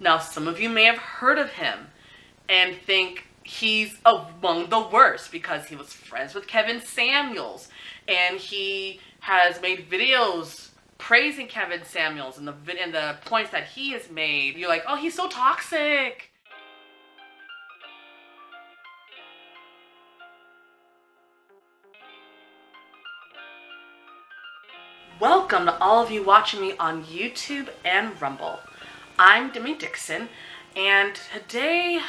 Now, some of you may have heard of him and think he's among the worst because he was friends with Kevin Samuels and he has made videos praising Kevin Samuels and the points that he has made. You're like, oh, he's so toxic. Welcome to all of you watching me on YouTube and Rumble. I'm Demi Dixon, and today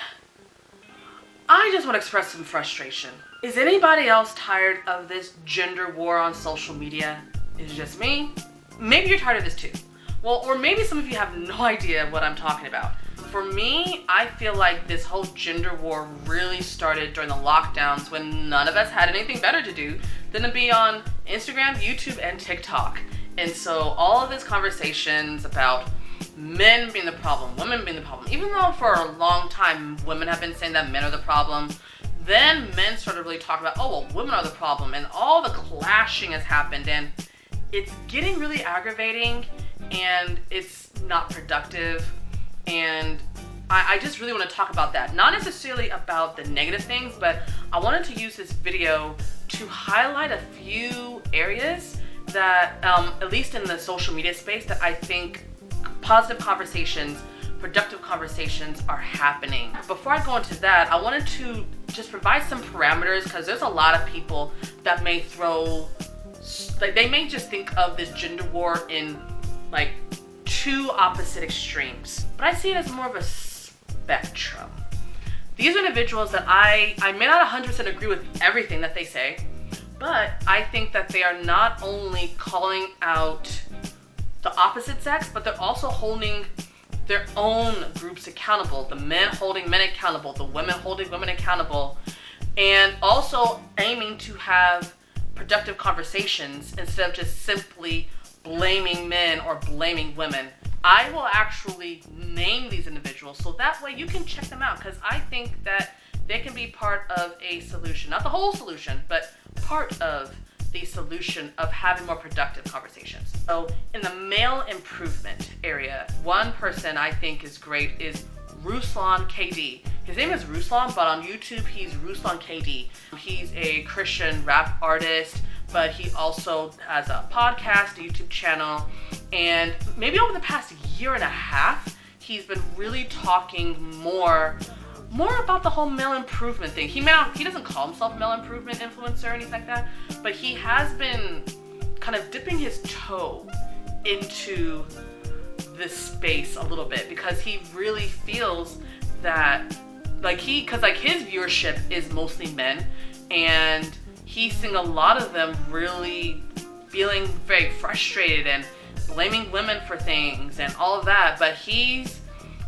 I just want to express some frustration. Is anybody else tired of this gender war on social media? Is it just me? Maybe you're tired of this too. Well, or maybe some of you have no idea what I'm talking about. For me, I feel like this whole gender war really started during the lockdowns when none of us had anything better to do than to be on Instagram, YouTube, and TikTok. And so all of these conversations about men being the problem, women being the problem, even though for a long time women have been saying that men are the problem, then men started really talking about, oh, well, women are the problem, and all the clashing has happened, and it's getting really aggravating, and it's not productive, and I just really want to talk about that. Not necessarily about the negative things, but I wanted to use this video to highlight a few areas that, at least in the social media space, that I think positive conversations, productive conversations are happening. Before I go into that, I wanted to just provide some parameters because there's a lot of people that may they may just think of this gender war in like two opposite extremes. But I see it as more of a spectrum. These are individuals that I may not 100% agree with everything that they say, but I think that they are not only calling out the opposite sex, but they're also holding their own groups accountable. The men holding men accountable, the women holding women accountable, and also aiming to have productive conversations instead of just simply blaming men or blaming women. I will actually name these individuals so that way you can check them out, because I think that they can be part of a solution. Not the whole solution, but part of the solution of having more productive conversations. So in the male improvement area, one person I think is great is Ruslan KD. His name is Ruslan, but on YouTube he's Ruslan KD. He's a Christian rap artist, but he also has a podcast, a YouTube channel, and maybe over the past year and a half, he's been really talking more about the whole male improvement thing. He doesn't call himself male improvement influencer or anything like that, but he has been kind of dipping his toe into this space a little bit because he really feels that because his viewership is mostly men, and he's seeing a lot of them really feeling very frustrated and blaming women for things and all of that. But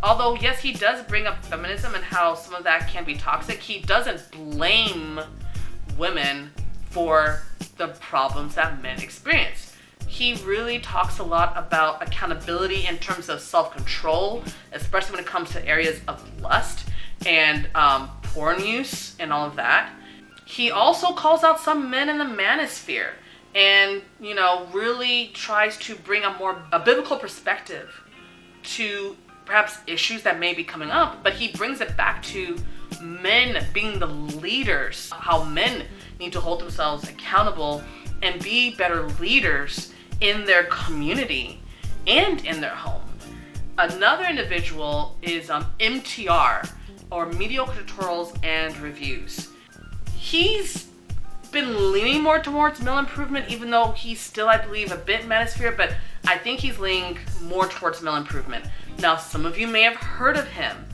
although yes, he does bring up feminism and how some of that can be toxic, he doesn't blame women for the problems that men experience. He really talks a lot about accountability in terms of self-control, especially when it comes to areas of lust and porn use and all of that. He also calls out some men in the manosphere and, really tries to bring a biblical perspective to perhaps issues that may be coming up, but he brings it back to men being the leaders, how men need to hold themselves accountable and be better leaders in their community and in their home. Another individual is MTR, or Mediocre Tutorials and Reviews. He's been leaning more towards male improvement, even though he's still, I believe, a bit manosphere, but I think he's leaning more towards male improvement. Now, some of you may have heard of him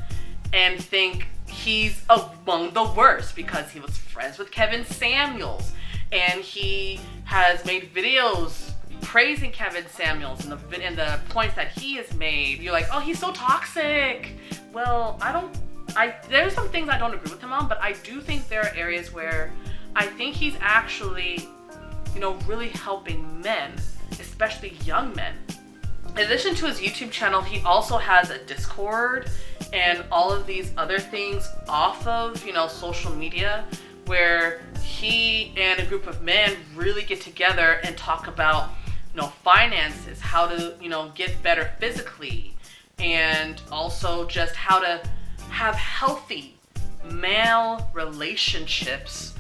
and think he's among the worst because he was friends with Kevin Samuels and he has made videos praising Kevin Samuels and the points that he has made. You're like, oh, he's so toxic. Well, there's some things I don't agree with him on, but I do think there are areas where I think he's actually, really helping men, especially young men. In addition to his YouTube channel, he also has a Discord and all of these other things off of, social media, where he and a group of men really get together and talk about, finances, how to, get better physically, and also just how to have healthy male relationships,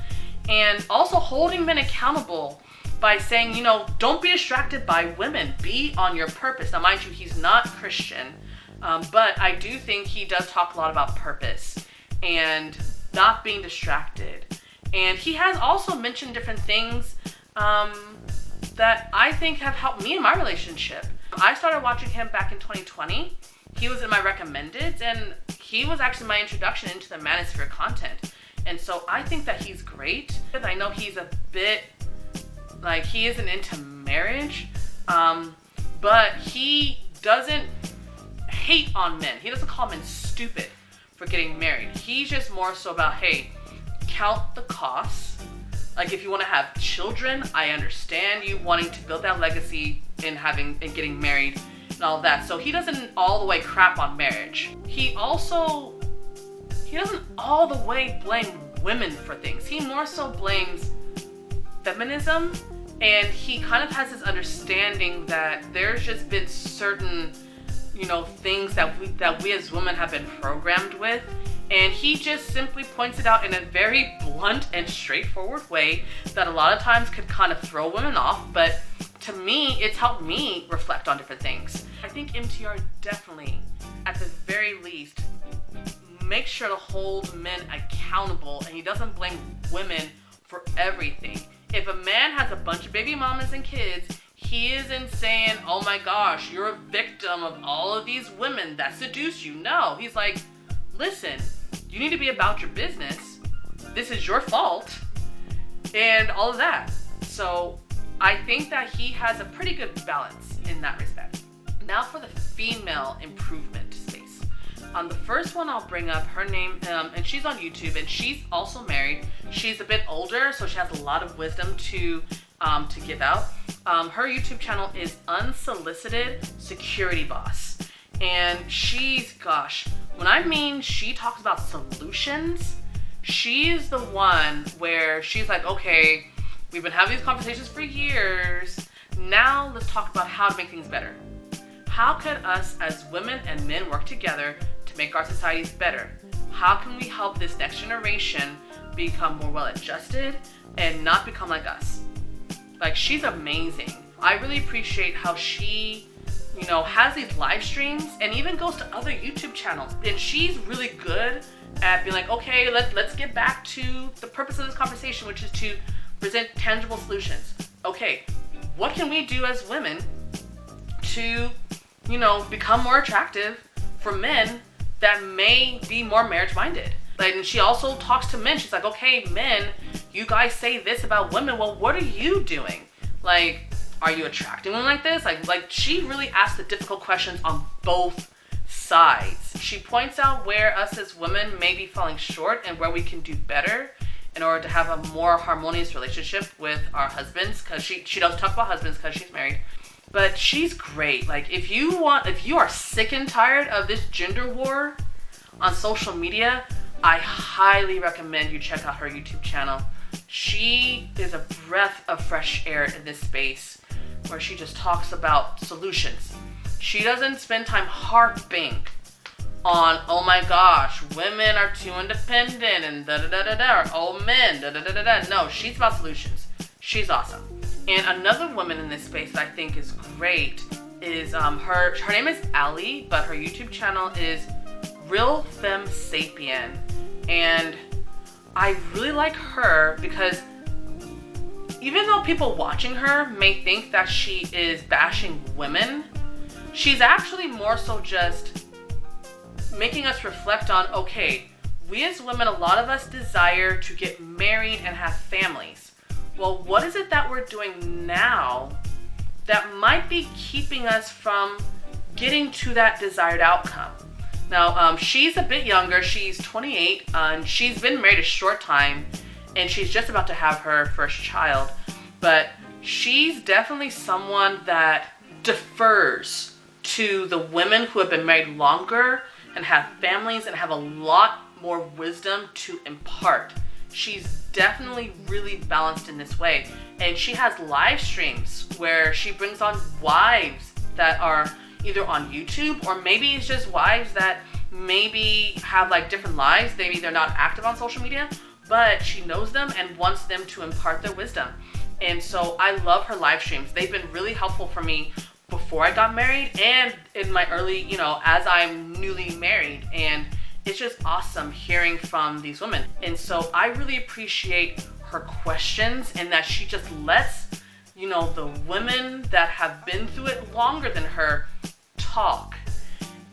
and also holding men accountable by saying, you know, don't be distracted by women, be on your purpose. Now, mind you, he's not Christian, but I do think he does talk a lot about purpose and not being distracted. And he has also mentioned different things that I think have helped me in my relationship. I started watching him back in 2020. He was in my recommendeds, and he was actually my introduction into the manosphere content. And so I think that he's great. I know he's a bit, like, he isn't into marriage, but he doesn't hate on men. He doesn't call men stupid for getting married. He's just more so about, hey, count the costs. Like, if you want to have children, I understand you wanting to build that legacy and getting married and all that. So he doesn't all the way crap on marriage. He doesn't all the way blame women for things. He more so blames feminism, and he kind of has this understanding that there's just been certain, you know, things that we as women have been programmed with. And he just simply points it out in a very blunt and straightforward way that a lot of times could kind of throw women off. But to me, it's helped me reflect on different things. I think MTR definitely, at the very least, makes sure to hold men accountable, and he doesn't blame women for everything. If a man has a bunch of baby mamas and kids, he isn't saying, oh my gosh, you're a victim of all of these women that seduce you. No, he's like, listen, you need to be about your business. This is your fault, and all of that. So I think that he has a pretty good balance in that respect. Now for the female improvement space. The first one I'll bring up, her name, and she's on YouTube, and she's also married. She's a bit older, so she has a lot of wisdom to give out. Her YouTube channel is Unsolicited Security Boss. And when I mean she talks about solutions, she's the one where she's like, okay, we've been having these conversations for years. Now let's talk about how to make things better. How can us as women and men work together to make our societies better? How can we help this next generation become more well-adjusted and not become like us? Like, she's amazing. I really appreciate how she, you know, has these live streams and even goes to other YouTube channels. And she's really good at being like, okay, let's get back to the purpose of this conversation, which is to present tangible solutions. Okay, what can we do as women to, you know, become more attractive for men that may be more marriage minded? Like, and she also talks to men. She's like, okay, men, you guys say this about women. Well, what are you doing? Like, are you attracting women like this? Like she really asks the difficult questions on both sides. She points out where us as women may be falling short and where we can do better in order to have a more harmonious relationship with our husbands, because she does talk about husbands because she's married. But she's great. Like, if you are sick and tired of this gender war on social media, I highly recommend you check out her YouTube channel. She is a breath of fresh air in this space where she just talks about solutions. She doesn't spend time harping on, oh my gosh, women are too independent and da-da-da-da-da, or oh men, da-da-da-da-da. No, she's about solutions. She's awesome. And another woman in this space that I think is great is her name is Ali, but her YouTube channel is Real Femme Sapien. And I really like her because even though people watching her may think that she is bashing women, she's actually more so just making us reflect on, okay, we as women, a lot of us desire to get married and have families. Well, what is it that we're doing now that might be keeping us from getting to that desired outcome? Now, she's a bit younger. She's 28, and she's been married a short time, and she's just about to have her first child. But she's definitely someone that defers to the women who have been married longer and have families and have a lot more wisdom to impart. She's definitely really balanced in this way. And she has live streams where she brings on wives that are, either on YouTube, or maybe it's just wives that maybe have like different lives. Maybe they're not active on social media, but she knows them and wants them to impart their wisdom. And so I love her live streams. They've been really helpful for me before I got married and in my early, as I'm newly married. And it's just awesome hearing from these women. And so I really appreciate her questions and that she just lets, the women that have been through it longer than her talk.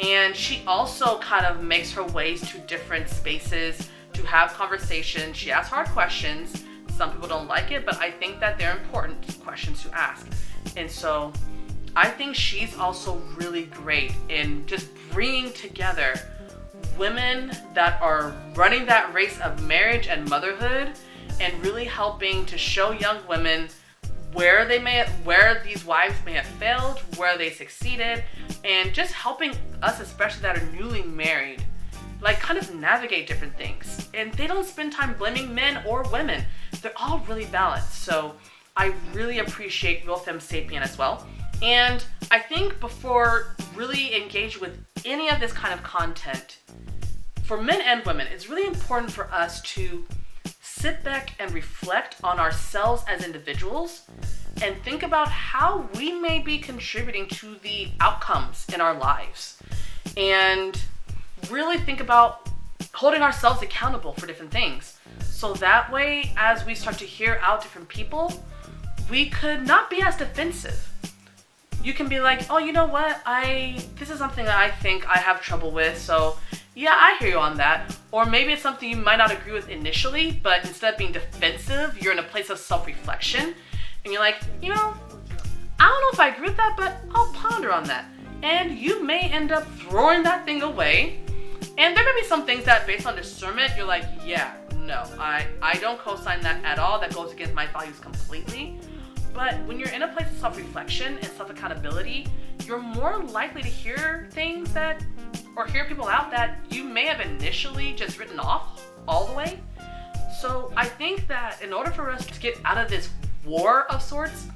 And she also kind of makes her ways to different spaces to have conversations. She asks hard questions. Some people don't like it, but I think that they're important questions to ask. And so I think she's also really great in just bringing together women that are running that race of marriage and motherhood, and really helping to show young women where these wives may have failed, where they succeeded, and just helping us, especially that are newly married, like kind of navigate different things. And they don't spend time blaming men or women. They're all really balanced. So I really appreciate Real Femme Sapien as well. And I think before really engaging with any of this kind of content, for men and women, it's really important for us to sit back and reflect on ourselves as individuals and think about how we may be contributing to the outcomes in our lives. And really think about holding ourselves accountable for different things. So that way, as we start to hear out different people, we could not be as defensive. You can be like, oh, you know what? This is something that I think I have trouble with. So yeah, I hear you on that. Or maybe it's something you might not agree with initially, but instead of being defensive, you're in a place of self-reflection. And you're like, I don't know if I agree with that, but I'll ponder on that. And you may end up throwing that thing away. And there may be some things that based on discernment, you're like, yeah, no, I don't co-sign that at all. That goes against my values completely. But when you're in a place of self-reflection and self-accountability, you're more likely to hear things or hear people out that you may have initially just written off all the way. So I think that in order for us to get out of this war of sorts,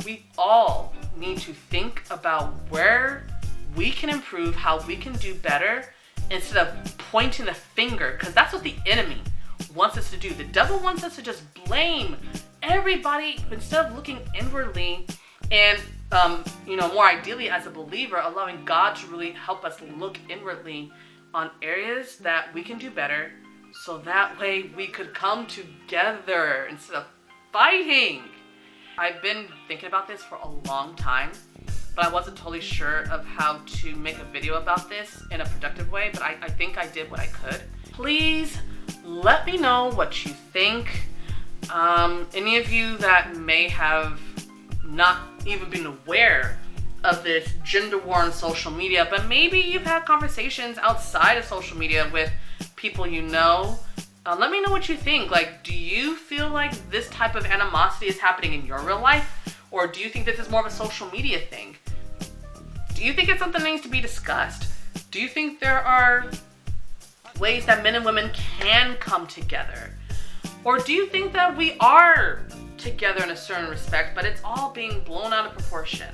we all need to think about where we can improve, how we can do better, instead of pointing the finger, because that's what the enemy wants us to do. The devil wants us to just blame everybody instead of looking inwardly and, more ideally as a believer, allowing God to really help us look inwardly on areas that we can do better, so that way we could come together instead of fighting. I've been thinking about this for a long time, but I wasn't totally sure of how to make a video about this in a productive way, but I think I did what I could. Please let me know what you think. Any of you that may have not even been aware of this gender war on social media, but maybe you've had conversations outside of social media with people you know. Let me know what you think. Like, do you feel like this type of animosity is happening in your real life? Or do you think this is more of a social media thing? Do you think it's something that needs to be discussed? Do you think there are ways that men and women can come together? Or do you think that we are together in a certain respect, but it's all being blown out of proportion?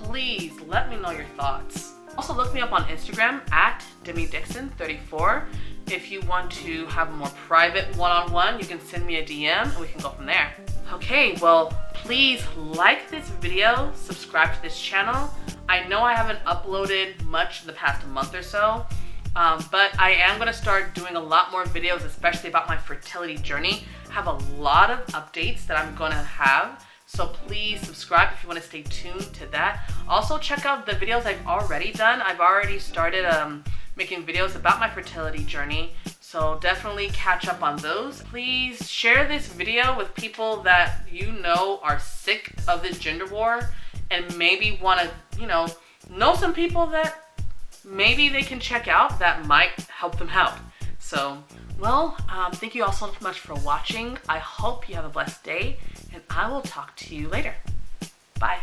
Please let me know your thoughts. Also look me up on Instagram at DemiDixon34. If you want to have a more private one-on-one, you can send me a DM and we can go from there. Okay, well, please like this video, subscribe to this channel. I know I haven't uploaded much in the past month or so, but I am going to start doing a lot more videos, especially about my fertility journey. I have a lot of updates that I'm going to have, so please subscribe if you want to stay tuned to that. Also, check out the videos I've already done. I've already started making videos about my fertility journey, so definitely catch up on those. Please share this video with people that you know are sick of this gender war and maybe want to, know some people that maybe they can check out that might help them out. So, well, thank you all so much for watching. I hope you have a blessed day, and I will talk to you later. Bye.